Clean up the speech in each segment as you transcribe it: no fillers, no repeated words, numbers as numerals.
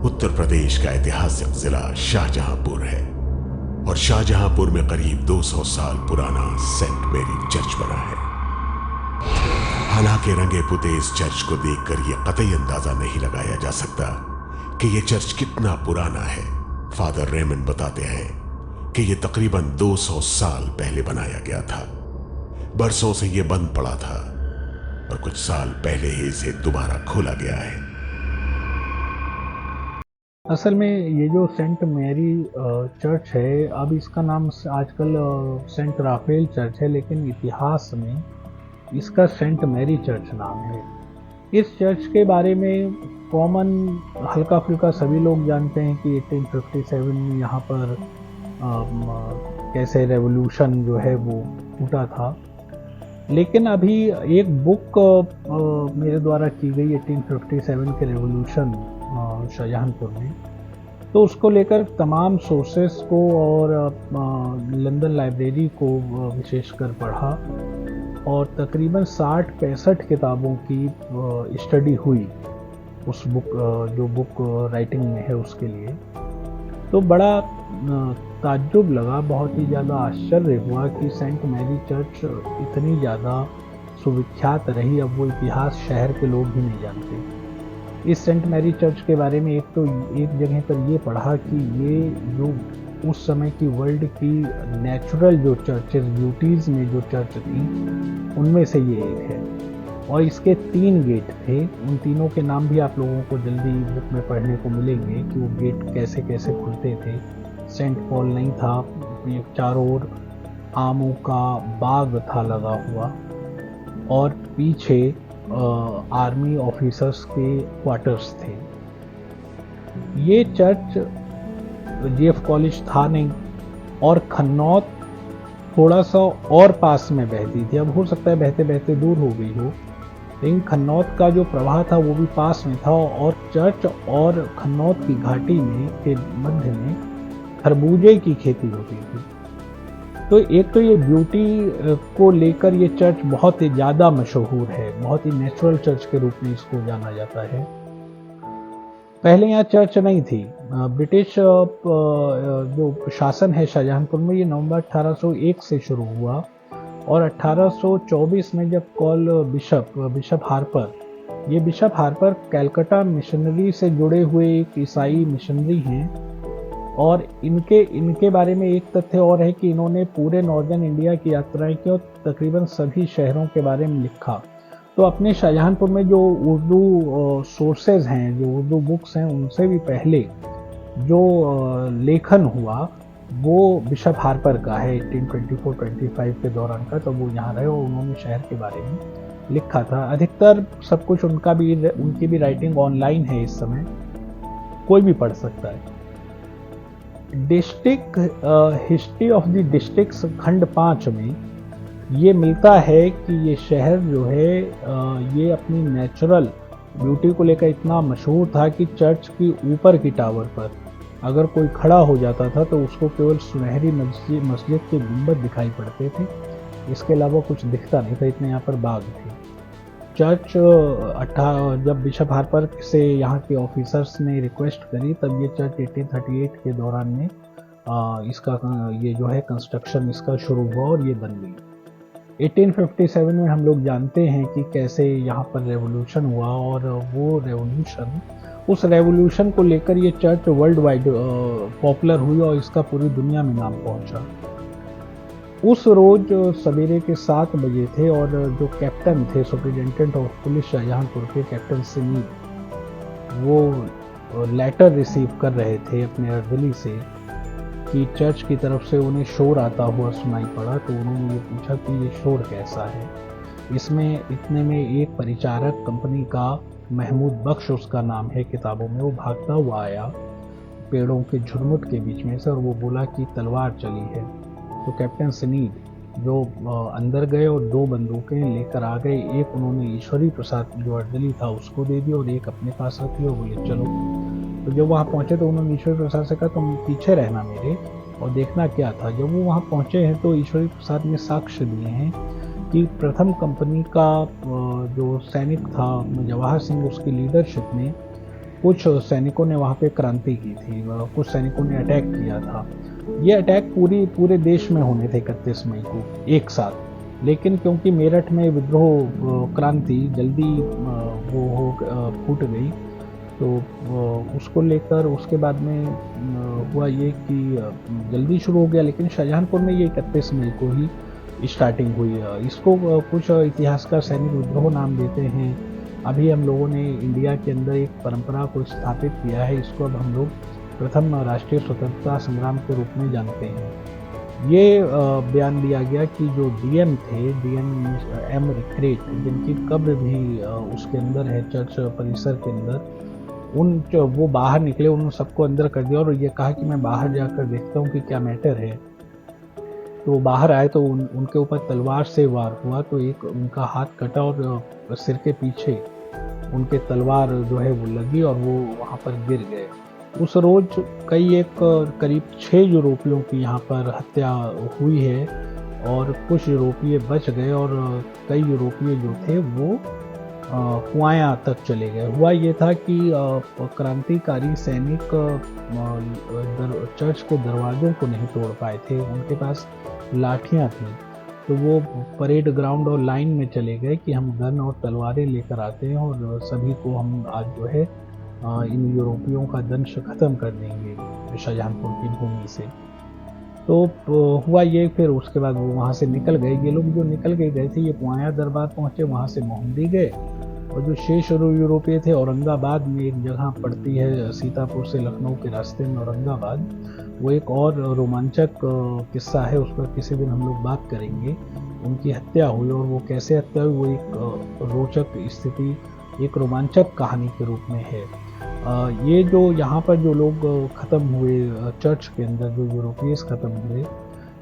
उत्तर प्रदेश का ऐतिहासिक जिला शाहजहांपुर है और शाहजहांपुर में करीब 200 साल पुराना सेंट मेरी चर्च बना है। हालांकि रंगे पुते इस चर्च को देखकर यह कतई अंदाजा नहीं लगाया जा सकता कि यह चर्च कितना पुराना है। फादर रेमंड बताते हैं कि यह तकरीबन 200 साल पहले बनाया गया था। बरसों से यह बंद पड़ा था और कुछ साल पहले ही इसे दोबारा खोला गया है। असल में ये जो सेंट मैरी चर्च है, अब इसका नाम आजकल सेंट राफेल चर्च है, लेकिन इतिहास में इसका सेंट मैरी चर्च नाम है। इस चर्च के बारे में कॉमन हल्का फुल्का सभी लोग जानते हैं कि 1857 में यहाँ पर कैसे रेवोल्यूशन जो है वो टूटा था। लेकिन अभी एक बुक मेरे द्वारा की गई 1857 के रेवोल्यूशन शाहजहांपुर में, तो उसको लेकर तमाम सोर्सेस को और लंदन लाइब्रेरी को विशेषकर पढ़ा और तकरीबन 60-65 किताबों की स्टडी हुई उस बुक जो बुक राइटिंग में है उसके लिए। तो बड़ा ताज्जुब लगा, बहुत ही ज़्यादा आश्चर्य हुआ कि सेंट मैरी चर्च इतनी ज़्यादा सुविख्यात रही। अब वो इतिहास शहर के लोग भी नहीं जानते। इस सेंट मैरी चर्च के बारे में एक जगह पर ये पढ़ा कि ये जो उस समय की वर्ल्ड की नेचुरल जो चर्चेस, ब्यूटीज़ में जो चर्च थी, उनमें से ये एक है। और इसके 3 गेट थे। उन तीनों के नाम भी आप लोगों को जल्दी बुक में पढ़ने को मिलेंगे कि वो गेट कैसे कैसे खुलते थे। सेंट पॉल नहीं था, चारों ओर आमों का बाग था लगा हुआ और पीछे आर्मी ऑफिसर्स के क्वार्टर्स थे। ये चर्च जीएफ कॉलेज था नहीं और खन्नौत थोड़ा सा और पास में बहती थी। अब हो सकता है बहते बहते दूर हो गई हो, लेकिन खन्नौत का जो प्रवाह था वो भी पास में था और चर्च और खन्नौत की घाटी में के मध्य में खरबूजे की खेती होती थी। तो एक तो ये ब्यूटी को लेकर ये चर्च बहुत ही ज़्यादा मशहूर है, बहुत ही नेचुरल चर्च के रूप में इसको जाना जाता है। पहले यहाँ चर्च नहीं थी। ब्रिटिश जो शासन है शाहजहांपुर में, ये नवंबर 1801 से शुरू हुआ और 1824 में जब बिशप हार्पर कलकत्ता मिशनरी से जुड़े हुए एक ईसाई मिशनरी हैं। और इनके बारे में एक तथ्य और है कि इन्होंने पूरे नॉर्दर्न इंडिया की यात्राएं की और तकरीबन सभी शहरों के बारे में लिखा। तो अपने शाहजहांपुर में जो उर्दू सोर्सेज हैं, जो उर्दू बुक्स हैं, उनसे भी पहले जो लेखन हुआ वो बिशप हार्पर का है 1824-25 के दौरान का। तो वो यहाँ रहे और उन्होंने शहर के बारे में लिखा था। अधिकतर सब कुछ उनकी भी राइटिंग ऑनलाइन है, इस समय कोई भी पढ़ सकता है। District history of the districts खंड 5 में ये मिलता है कि ये शहर जो है ये अपनी नेचुरल ब्यूटी को लेकर इतना मशहूर था कि चर्च की ऊपर की टावर पर अगर कोई खड़ा हो जाता था तो उसको केवल सुनहरी मस्जिद के गुंबद दिखाई पड़ते थे, इसके अलावा कुछ दिखता नहीं था। इतने यहाँ पर बाग थे। चर्च जब बिशप हार्पर से यहाँ के ऑफिसर्स ने रिक्वेस्ट करी, तब ये चर्च 1838 के दौरान में इसका ये जो है कंस्ट्रक्शन इसका शुरू हुआ और ये बन गई। 1857 में हम लोग जानते हैं कि कैसे यहाँ पर रेवोल्यूशन हुआ और उस रेवोल्यूशन को लेकर ये चर्च वर्ल्ड वाइड पॉपुलर हुई और इसका पूरी दुनिया में नाम पहुँचा। उस रोज सवेरे के 7 बजे थे और जो कैप्टन थे, सुपरिटेंडेंट ऑफ पुलिस शाहजहांपुर के कैप्टन सिनीद, वो लेटर रिसीव कर रहे थे अपने अर्दली से कि चर्च की तरफ से उन्हें शोर आता हुआ सुनाई पड़ा। तो उन्होंने ये पूछा कि ये शोर कैसा है। इसमें इतने में एक परिचारक कंपनी का, महमूद बख्श उसका नाम है किताबों में, वो भागता हुआ आया पेड़ों के झुरमुट के बीच में से और वो बोला कि तलवार चली है। तो कैप्टन सनीद जो अंदर गए और 2 बंदूकें लेकर आ गए। एक उन्होंने ईश्वरी प्रसाद जो अर्दली था उसको दे दी और एक अपने पास रखी और बोले चलो। तो जब वहाँ पहुँचे तो उन्होंने ईश्वरी प्रसाद से कहा तुम पीछे रहना मेरे और देखना क्या था। जब वो वहाँ पहुँचे हैं तो ईश्वरी प्रसाद ने साक्ष्य दिए हैं कि प्रथम कंपनी का जो सैनिक था जवाहर सिंह, उसकी लीडरशिप में कुछ सैनिकों ने वहाँ पे क्रांति की थी, कुछ सैनिकों ने अटैक किया था। ये अटैक पूरे देश में होने थे 31 मई को एक साथ, लेकिन क्योंकि मेरठ में विद्रोह क्रांति जल्दी फूट गई, तो उसको लेकर उसके बाद में हुआ ये कि जल्दी शुरू हो गया, लेकिन शाहजहांपुर में ये 31 मई को ही स्टार्टिंग हुई। इसको कुछ इतिहासकार सैनिक विद्रोह नाम देते हैं। अभी हम लोगों ने इंडिया के अंदर एक परंपरा को स्थापित किया है, इसको अब हम लोग प्रथम राष्ट्रीय स्वतंत्रता संग्राम के रूप में जानते हैं। ये बयान दिया गया कि जो डीएम थे, डीएम एम रिक्रेट, जिनकी कब्र भी उसके अंदर है चर्च परिसर के अंदर, वो बाहर निकले, उन्होंने सबको अंदर कर दिया और ये कहा कि मैं बाहर जाकर देखता हूँ कि क्या मैटर है। तो बाहर आए तो उनके ऊपर तलवार से वार हुआ, तो एक उनका हाथ कटा और सिर के पीछे उनके तलवार जो है वो लगी और वो वहाँ पर गिर गए। उस रोज करीब 6 यूरोपियों की यहाँ पर हत्या हुई है और कुछ यूरोपीय बच गए और कई यूरोपीय जो थे वो हुआया तक चले गए। हुआ ये था कि क्रांतिकारी सैनिक चर्च के दरवाजों को नहीं तोड़ पाए थे, उनके पास लाठियाँ थीं, तो वो परेड ग्राउंड और लाइन में चले गए कि हम गन और तलवारें लेकर आते हैं और सभी को हम आज जो है इन यूरोपियों का दंश खत्म कर देंगे शाहजहांपुर की भूमि से। तो हुआ ये, फिर उसके बाद वो वहाँ से निकल गए। ये लोग जो निकल के गए थे, ये पुआया दरबार पहुँचे, वहाँ से मोहम्मदी गए और जो शेष यूरोपीय थे औरंगाबाद में एक जगह पड़ती है सीतापुर से लखनऊ के रास्ते में औरंगाबाद, वो एक और रोमांचक किस्सा है, उस पर किसी दिन हम लोग बात करेंगे। उनकी हत्या हुई और वो कैसे हत्या हुई, वो एक रोचक स्थिति, एक रोमांचक कहानी के रूप में है। ये जो यहाँ पर जो लोग ख़त्म हुए चर्च के अंदर, जो यूरोपीयंस ख़त्म हुए,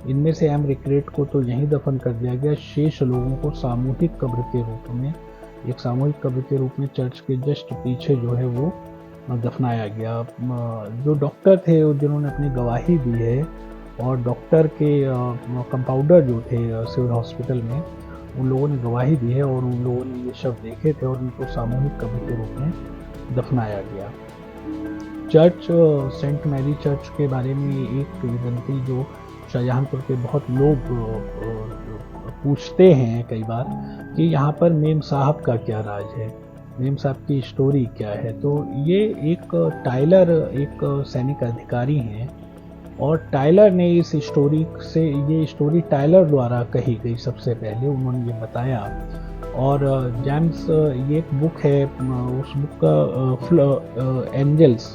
इनमें से एम रिक्रेट को तो यहीं दफन कर दिया गया। शेष लोगों को सामूहिक कब्र के रूप में, एक सामूहिक कब्र के रूप में चर्च के जस्ट पीछे जो है वो दफनाया गया। जो डॉक्टर थे जिन्होंने अपनी गवाही दी है और डॉक्टर के कंपाउंडर जो थे सिविल हॉस्पिटल में, उन लोगों ने गवाही दी है और उन लोगों ने ये शव देखे थे और उनको सामूहिक कब्र के रूप में दफनाया गया। चर्च, सेंट मैरी चर्च के बारे में एक किंवदंती जो शाहजहांपुर के बहुत लोग पूछते हैं कई बार कि यहाँ पर मेम साहब का क्या राज है, मेम साहब की स्टोरी क्या है। तो ये एक टाइलर, एक सैनिक अधिकारी हैं और टाइलर ने इस स्टोरी से, ये स्टोरी टाइलर द्वारा कही गई सबसे पहले, उन्होंने ये बताया। और जेम्स, ये एक बुक है, उस बुक का एंजल्स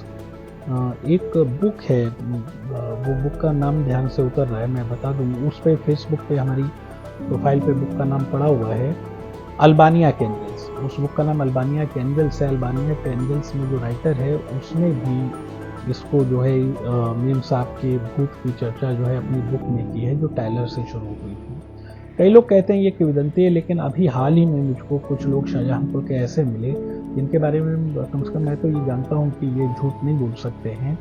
एक बुक है, वो बुक का नाम ध्यान से उतर रहा है, मैं बता दूँ। उस पर फेसबुक पे हमारी प्रोफाइल पे बुक का नाम पड़ा हुआ है, अल्बानिया के एंजल्स। उस बुक का नाम अल्बानिया के एंजल्स है। अल्बानिया के एंजल्स में जो राइटर है उसने भी इसको जो है मेम साहब के भूत की चर्चा जो है अपनी बुक में की है, जो टाइलर से शुरू हुई थी। कई लोग कहते हैं ये किंवदंती है, लेकिन अभी हाल ही में मुझको कुछ लोग शाहजहांपुर के ऐसे मिले जिनके बारे में कम से कम मैं तो ये जानता हूँ कि ये झूठ नहीं बोल सकते हैं।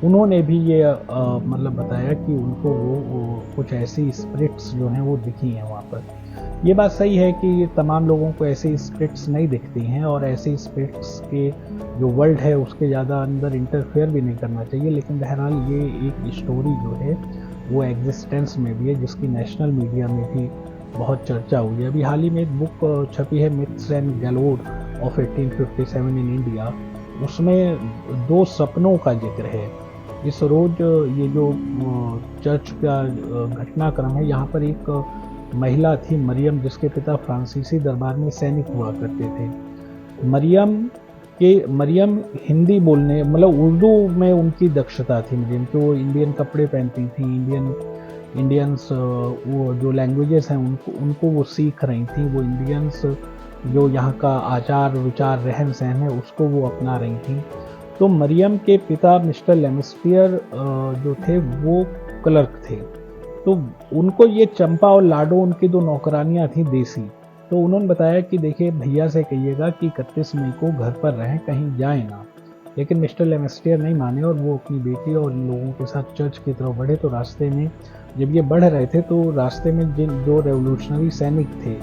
उन्होंने भी ये मतलब बताया कि उनको वो कुछ ऐसी स्पिरिट्स जो हैं वो दिखी हैं वहाँ पर। ये बात सही है कि तमाम लोगों को ऐसी स्पिरिट्स नहीं दिखती हैं और ऐसी स्पिरिट्स के जो वर्ल्ड है उसके ज़्यादा अंदर इंटरफेयर भी नहीं करना चाहिए, लेकिन बहरहाल ये एक स्टोरी जो है वो एग्जिस्टेंस में भी है, जिसकी नेशनल मीडिया में भी बहुत चर्चा हुई है। अभी हाल ही में एक बुक छपी है, myths and galore of 1857 in India, उसमें 2 सपनों का जिक्र है। इस रोज ये जो चर्च का घटनाक्रम है, यहाँ पर एक महिला थी मरियम, जिसके पिता फ्रांसीसी दरबार में सैनिक हुआ करते थे। मरियम हिंदी बोलने, मतलब उर्दू में उनकी दक्षता थी मरियम, तो वो इंडियन कपड़े पहनती थी, इंडियंस वो जो लैंग्वेजेस हैं उनको वो सीख रही थी। वो इंडियंस जो यहाँ का आचार विचार रहन सहन है उसको वो अपना रही थी। तो मरियम के पिता मिस्टर लेमिस्टियर जो थे वो क्लर्क थे, तो उनको ये चंपा और लाडो, उनकी 2 नौकरानियाँ थी देसी। तो उन्होंने बताया कि देखिए भैया से कहिएगा कि 31 मई को घर पर रहें, कहीं जाए ना। लेकिन मिस्टर लेमिस्टियर नहीं माने और वो अपनी बेटी और लोगों के साथ चर्च की तरफ बढ़े। तो रास्ते में जब ये बढ़ रहे थे तो रास्ते में जिन 2 रेवोल्यूशनरी सैनिक थे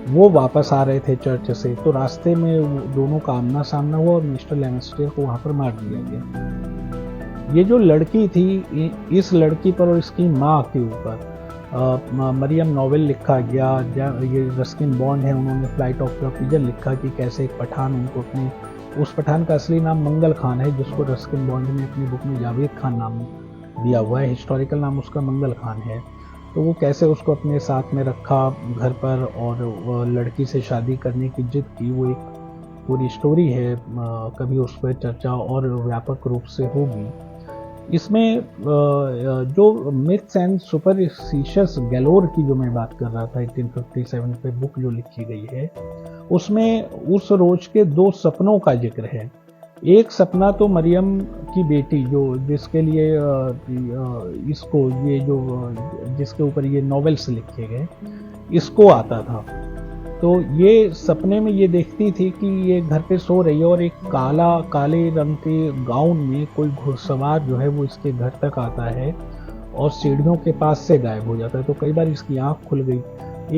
वो वापस आ रहे थे चर्च से, तो रास्ते में वो दोनों का आमना सामना हुआ और मिस्टर लेमेस्टर को वहाँ पर मार दिया गया। ये जो लड़की थी, इस लड़की पर और इसकी माँ के ऊपर मरियम नॉवेल लिखा गया। ये रस्किन बॉन्ड है, उन्होंने फ्लाइट ऑफ द पिजन लिखा कि कैसे एक पठान उनको अपने, उस पठान का असली नाम मंगल खान है, जिसको रस्किन बॉन्ड ने अपनी बुक में जावेद खान नाम दिया हुआ है, हिस्टोरिकल नाम उसका मंगल खान है। तो वो कैसे उसको अपने साथ में रखा घर पर और लड़की से शादी करने की जिद की, वो एक पूरी स्टोरी है। कभी उस पर चर्चा और व्यापक रूप से होगी। इसमें जो मिथ्स एंड सुपरस्टिशंस गैलोर की जो मैं बात कर रहा था 1857 पे बुक जो लिखी गई है, उसमें उस रोज के 2 सपनों का जिक्र है। एक सपना तो मरियम की बेटी, जो जिसके लिए इसको ये जो जिसके ऊपर ये नॉवेल्स लिखे गए, इसको आता था। तो ये सपने में ये देखती थी कि ये घर पे सो रही है और एक काले रंग के गाउन में कोई घुड़सवार जो है वो इसके घर तक आता है और सीढ़ियों के पास से गायब हो जाता है। तो कई बार इसकी आंख खुल गई।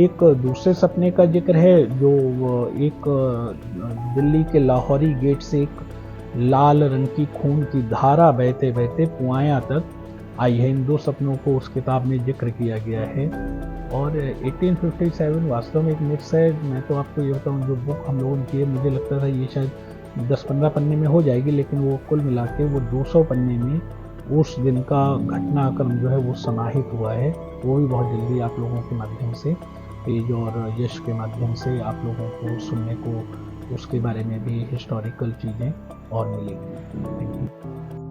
एक दूसरे सपने का जिक्र है जो एक दिल्ली के लाहौरी गेट से एक लाल रंग की खून की धारा बहते बहते पुआया तक आई है। इन 2 सपनों को उस किताब में जिक्र किया गया है। और 1857 वास्तव में एक मिथ्स है। मैं तो आपको ये बताऊँ, जो बुक हम लोगों ने की है, मुझे लगता था ये शायद 10-15 पन्ने में हो जाएगी, लेकिन वो कुल मिला के वो 200 पन्ने में उस दिन का घटनाक्रम जो है वो समाहित हुआ है। वो भी बहुत जल्दी आप लोगों के माध्यम से, पेज और यश के माध्यम से आप लोगों को सुनने को उसके बारे में भी हिस्टोरिकल चीज़ें और मिलेंगी। Thank you.